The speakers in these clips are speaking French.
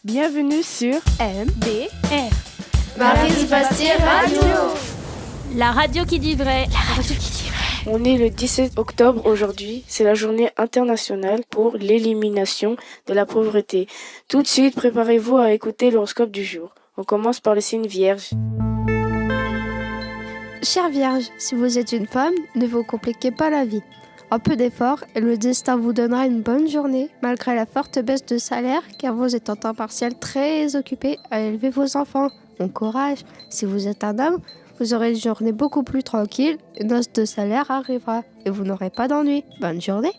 Bienvenue sur MDR. Marie Bastille Radio. La radio qui dit vrai. On est le 17 octobre aujourd'hui. C'est la journée internationale pour l'élimination de la pauvreté. Tout de suite, préparez-vous à écouter l'horoscope du jour. On commence par le signe Vierge. Chère Vierge, si vous êtes une femme, ne vous compliquez pas la vie. Un peu d'effort et le destin vous donnera une bonne journée, malgré la forte baisse de salaire, car vous êtes en temps partiel très occupé à élever vos enfants. Bon courage. Si vous êtes un homme, vous aurez une journée beaucoup plus tranquille, une hausse de salaire arrivera et vous n'aurez pas d'ennui. Bonne journée.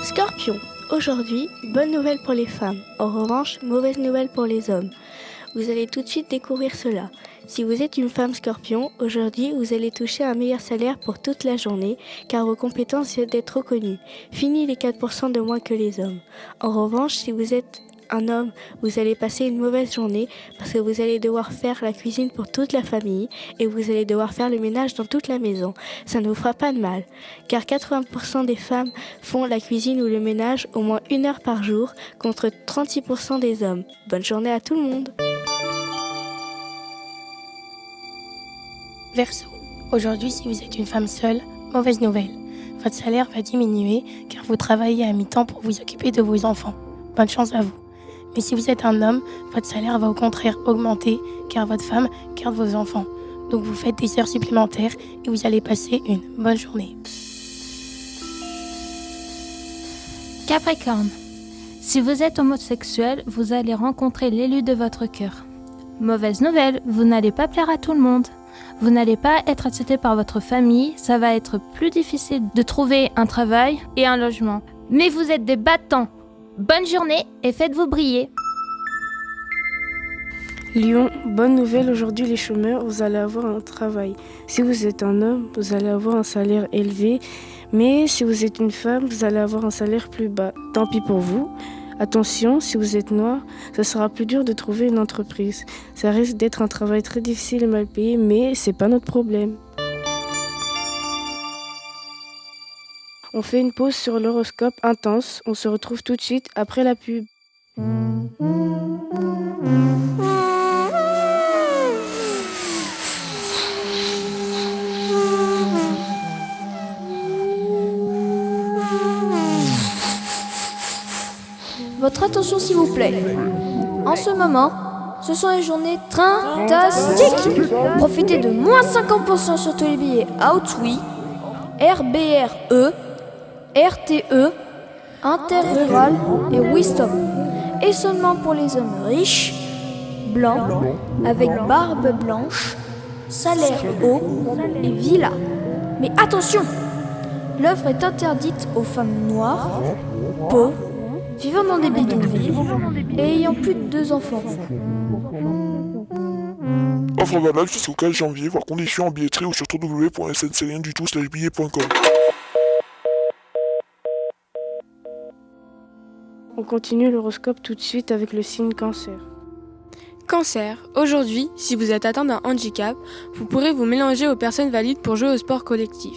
Scorpion, aujourd'hui, bonne nouvelle pour les femmes. En revanche, mauvaise nouvelle pour les hommes. Vous allez tout de suite découvrir cela. Si vous êtes une femme Scorpion, aujourd'hui, vous allez toucher un meilleur salaire pour toute la journée, car vos compétences viennent d'être reconnues. Fini les 4% de moins que les hommes. En revanche, si vous êtes un homme, vous allez passer une mauvaise journée parce que vous allez devoir faire la cuisine pour toute la famille et vous allez devoir faire le ménage dans toute la maison. Ça ne vous fera pas de mal, car 80% des femmes font la cuisine ou le ménage au moins 1 heure par jour contre 36% des hommes. Bonne journée à tout le monde. Verseau, aujourd'hui si vous êtes une femme seule, mauvaise nouvelle. Votre salaire va diminuer car vous travaillez à mi-temps pour vous occuper de vos enfants. Bonne chance à vous. Mais si vous êtes un homme, votre salaire va au contraire augmenter car votre femme garde vos enfants. Donc vous faites des heures supplémentaires et vous allez passer une bonne journée. Capricorne, si vous êtes homosexuel, vous allez rencontrer l'élu de votre cœur. Mauvaise nouvelle, vous n'allez pas plaire à tout le monde. Vous n'allez pas être accepté par votre famille, ça va être plus difficile de trouver un travail et un logement. Mais vous êtes des battants. Bonne journée et faites-vous briller. Lion, bonne nouvelle aujourd'hui les chômeurs, vous allez avoir un travail. Si vous êtes un homme, vous allez avoir un salaire élevé, mais si vous êtes une femme, vous allez avoir un salaire plus bas. Tant pis pour vous. Attention, si vous êtes noir, ce sera plus dur de trouver une entreprise. Ça risque d'être un travail très difficile et mal payé, mais c'est pas notre problème. On fait une pause sur l'horoscope intense. On se retrouve tout de suite après la pub. Votre attention s'il vous plaît. En ce moment, ce sont les journées fantastiques. Profitez de moins 50% sur tous les billets Outwi, RBRE, RTE, Interrural et Wisdom. Et seulement pour les hommes riches, blancs, avec barbe blanche, salaire haut et villa. Mais attention, l'œuvre est interdite aux femmes noires, pauvres, vivant dans des bidonvilles et ayant plus de 2 enfants. Offre valable jusqu'au 15 janvier, voir conditions en billetterie ou sur www.sncrien-du-tout/billet.com. On continue l'horoscope tout de suite avec le signe Cancer. Cancer, aujourd'hui, si vous êtes atteint d'un handicap, vous pourrez vous mélanger aux personnes valides pour jouer au sport collectif.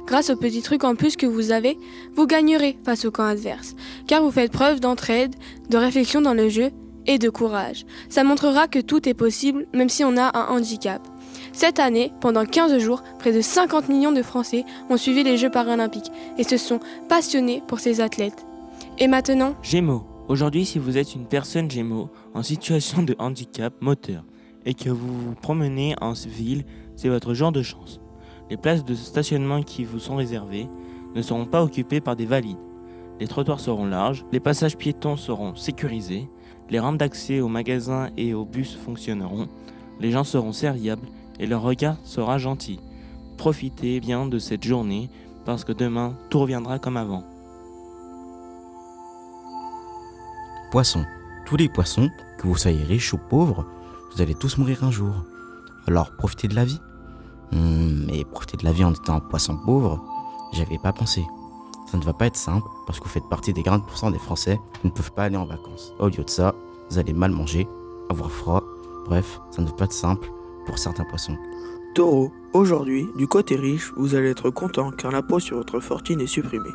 Grâce aux petits trucs en plus que vous avez, vous gagnerez face au camp adverse, car vous faites preuve d'entraide, de réflexion dans le jeu et de courage. Ça montrera que tout est possible, même si on a un handicap. Cette année, pendant 15 jours, près de 50 millions de Français ont suivi les Jeux paralympiques et se sont passionnés pour ces athlètes. Et maintenant, Gémeaux. Aujourd'hui, si vous êtes une personne Gémeaux en situation de handicap moteur et que vous vous promenez en ville, c'est votre jour de chance. Les places de stationnement qui vous sont réservées ne seront pas occupées par des valides. Les trottoirs seront larges, les passages piétons seront sécurisés, les rampes d'accès aux magasins et aux bus fonctionneront, les gens seront serviables et leur regard sera gentil. Profitez bien de cette journée parce que demain, tout reviendra comme avant. Poissons. Tous les poissons, que vous soyez riches ou pauvres, vous allez tous mourir un jour. Alors profitez de la vie. Mais profiter de la vie en étant un poisson pauvre, j'y avais pas pensé. Ça ne va pas être simple parce que vous faites partie des 40% des Français qui ne peuvent pas aller en vacances. Au lieu de ça, vous allez mal manger, avoir froid, bref, ça ne va pas être simple pour certains poissons. Taureau, aujourd'hui, du côté riche, vous allez être content car l'impôt sur votre fortune est supprimé.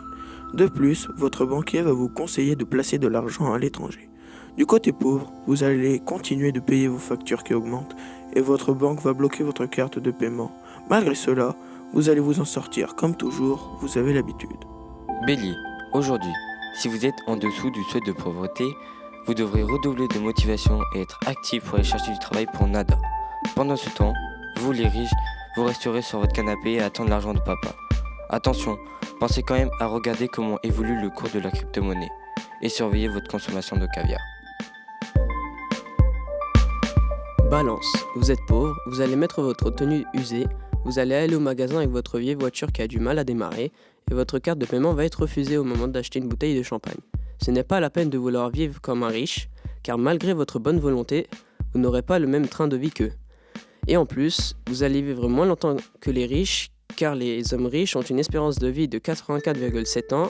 De plus, votre banquier va vous conseiller de placer de l'argent à l'étranger. Du côté pauvre, vous allez continuer de payer vos factures qui augmentent et votre banque va bloquer votre carte de paiement. Malgré cela, vous allez vous en sortir. Comme toujours, vous avez l'habitude. Bélier, aujourd'hui, si vous êtes en dessous du seuil de pauvreté, vous devrez redoubler de motivation et être actif pour aller chercher du travail pour nada. Pendant ce temps, vous les riches, vous resterez sur votre canapé à attendre l'argent de papa. Attention, pensez quand même à regarder comment évolue le cours de la crypto-monnaie et surveillez votre consommation de caviar. Balance, vous êtes pauvre, vous allez mettre votre tenue usée, vous allez aller au magasin avec votre vieille voiture qui a du mal à démarrer et votre carte de paiement va être refusée au moment d'acheter une bouteille de champagne. Ce n'est pas la peine de vouloir vivre comme un riche, car malgré votre bonne volonté, vous n'aurez pas le même train de vie qu'eux. Et en plus, vous allez vivre moins longtemps que les riches, car les hommes riches ont une espérance de vie de 84,7 ans,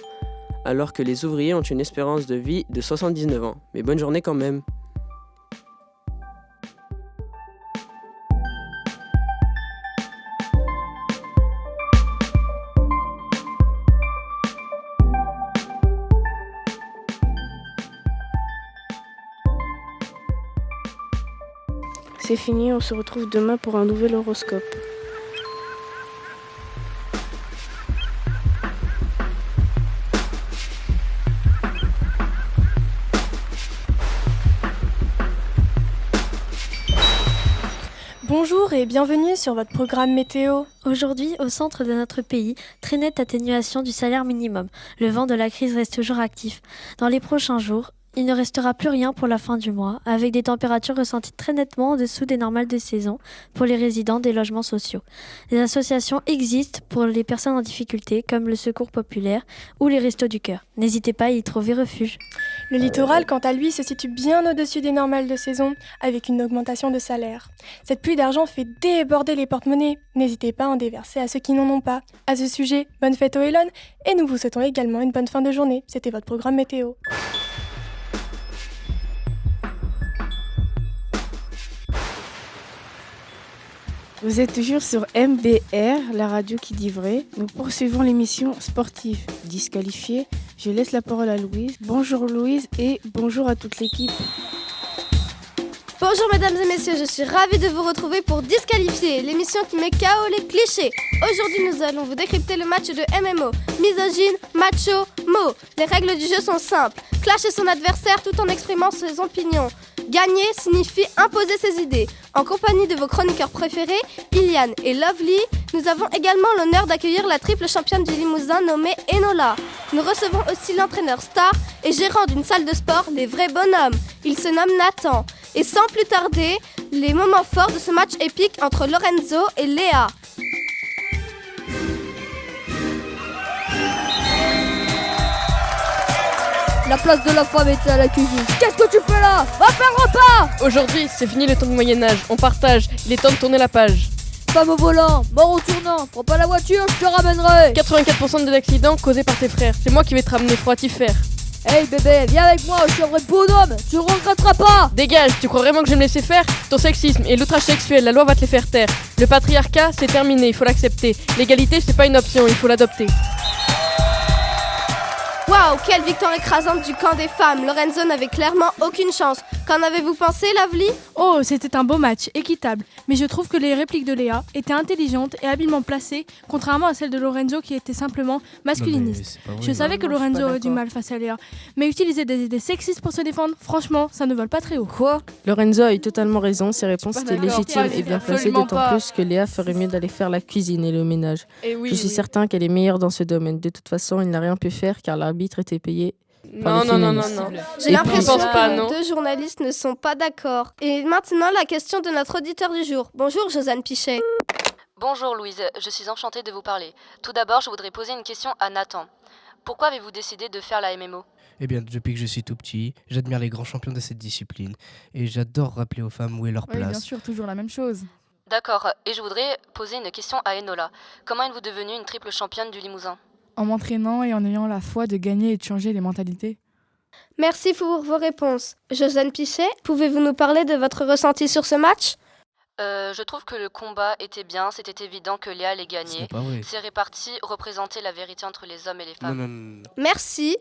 alors que les ouvriers ont une espérance de vie de 79 ans. Mais bonne journée quand même. C'est fini, on se retrouve demain pour un nouvel horoscope. Bonjour et bienvenue sur votre programme météo. Aujourd'hui, au centre de notre pays, très nette atténuation du salaire minimum. Le vent de la crise reste toujours actif. Dans les prochains jours, il ne restera plus rien pour la fin du mois, avec des températures ressenties très nettement en dessous des normales de saison pour les résidents des logements sociaux. Des associations existent pour les personnes en difficulté, comme le Secours populaire ou les Restos du Cœur. N'hésitez pas à y trouver refuge. Le littoral, quant à lui, se situe bien au-dessus des normales de saison, avec une augmentation de salaire. Cette pluie d'argent fait déborder les porte-monnaies. N'hésitez pas à en déverser à ceux qui n'en ont pas. À ce sujet, bonne fête aux Elon, et nous vous souhaitons également une bonne fin de journée. C'était votre programme météo. Vous êtes toujours sur MBR, la radio qui dit vrai. Nous poursuivons l'émission sportive. Disqualifiée, je laisse la parole à Louise. Bonjour Louise et bonjour à toute l'équipe. Bonjour mesdames et messieurs, je suis ravie de vous retrouver pour Disqualifier, l'émission qui met KO les clichés. Aujourd'hui nous allons vous décrypter le match de MMO, misogyne, macho, mo. Les règles du jeu sont simples, clasher son adversaire tout en exprimant ses opinions. Gagner signifie imposer ses idées. En compagnie de vos chroniqueurs préférés, Iliane et Lovely, nous avons également l'honneur d'accueillir la triple championne du Limousin nommée Enola. Nous recevons aussi l'entraîneur star et gérant d'une salle de sport, les vrais bonhommes. Il se nomme Nathan. Et sans plus tarder, les moments forts de ce match épique entre Lorenzo et Léa. La place de la femme était à la cuisine. Qu'est-ce que tu fais là? Va faire le repas! Aujourd'hui, c'est fini le temps du Moyen-Âge. On partage. Il est temps de tourner la page. Femme au volant, mort au tournant. Prends pas la voiture, je te ramènerai. 84% de l'accident causé par tes frères. C'est moi qui vais te ramener, faut t'y faire. Hey bébé, viens avec moi, je suis un vrai bonhomme. Tu le regretteras pas. Dégage, tu crois vraiment que je vais me laisser faire? Ton sexisme et l'outrage sexuel, la loi va te les faire taire. Le patriarcat, c'est terminé, il faut l'accepter. L'égalité, c'est pas une option, il faut l'adopter. Waouh, quelle victoire écrasante du camp des femmes. Lorenzo n'avait clairement aucune chance. Qu'en avez-vous pensé, Lovely? Oh, c'était un beau match, équitable. Mais je trouve que les répliques de Léa étaient intelligentes et habilement placées, contrairement à celles de Lorenzo qui étaient simplement masculinistes. Je savais que Lorenzo aurait du mal face à Léa, mais utiliser des idées sexistes pour se défendre, franchement, ça ne vole pas très haut. Quoi? Lorenzo a eu totalement raison, ses réponses étaient légitimes et bien placées, d'autant plus que Léa ferait mieux d'aller faire la cuisine et le ménage. Je suis certain qu'elle est meilleure dans ce domaine. De toute façon, il n'a rien pu faire car l'arbitre était payé. Non. J'ai l'impression que les deux journalistes ne sont pas d'accord. Et maintenant, la question de notre auditeur du jour. Bonjour, Josiane Pichet. Bonjour Louise, je suis enchantée de vous parler. Tout d'abord, je voudrais poser une question à Nathan. Pourquoi avez-vous décidé de faire la MMO ? Eh bien, depuis que je suis tout petit, j'admire les grands champions de cette discipline. Et j'adore rappeler aux femmes où est leur place. Oui, bien sûr, toujours la même chose. D'accord, et je voudrais poser une question à Enola. Comment êtes-vous devenue une triple championne du Limousin ? En m'entraînant et en ayant la foi de gagner et de changer les mentalités. Merci pour vos réponses. Josiane Pichet, pouvez-vous nous parler de votre ressenti sur ce match ? Je trouve que le combat était bien, c'était évident que Léa allait gagner. C'est pas vrai. Ces réparties représentaient la vérité entre les hommes et les femmes. Non. Merci.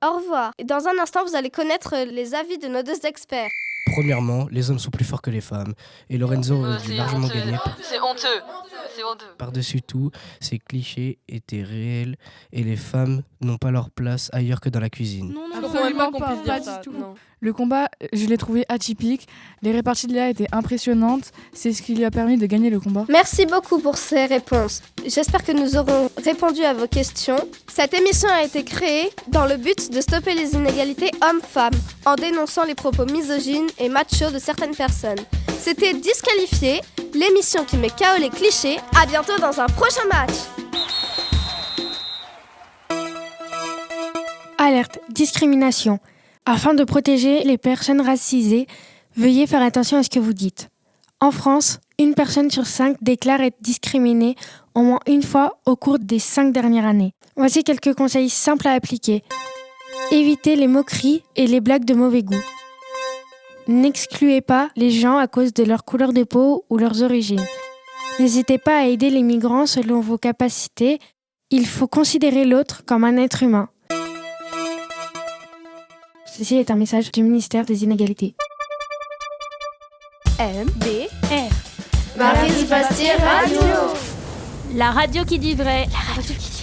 Au revoir. Et dans un instant, vous allez connaître les avis de nos 2 experts. Premièrement, les hommes sont plus forts que les femmes. Et Lorenzo aurait dû largement gagner. C'est honteux. C'est honteux. Par-dessus tout, ces clichés étaient réels et les femmes n'ont pas leur place ailleurs que dans la cuisine. Non, Absolument qu'on puisse dire ça. du tout. Non. Le combat, je l'ai trouvé atypique. Les réparties de Léa étaient impressionnantes. C'est ce qui lui a permis de gagner le combat. Merci beaucoup pour ces réponses. J'espère que nous aurons répondu à vos questions. Cette émission a été créée dans le but de stopper les inégalités hommes-femmes en dénonçant les propos misogynes et machos de certaines personnes. C'était Disqualifié, l'émission qui met KO les clichés. À bientôt dans un prochain match. Alerte, discrimination. Afin de protéger les personnes racisées, veuillez faire attention à ce que vous dites. En France, 1 personne sur 5 déclare être discriminée au moins une fois au cours des 5 dernières années. Voici quelques conseils simples à appliquer. Évitez les moqueries et les blagues de mauvais goût. N'excluez pas les gens à cause de leur couleur de peau ou leurs origines. N'hésitez pas à aider les migrants selon vos capacités. Il faut considérer l'autre comme un être humain. Ceci est un message du ministère des Inégalités. MDR. Marie Bastille Radio. La radio qui dit vrai. La radio qui dit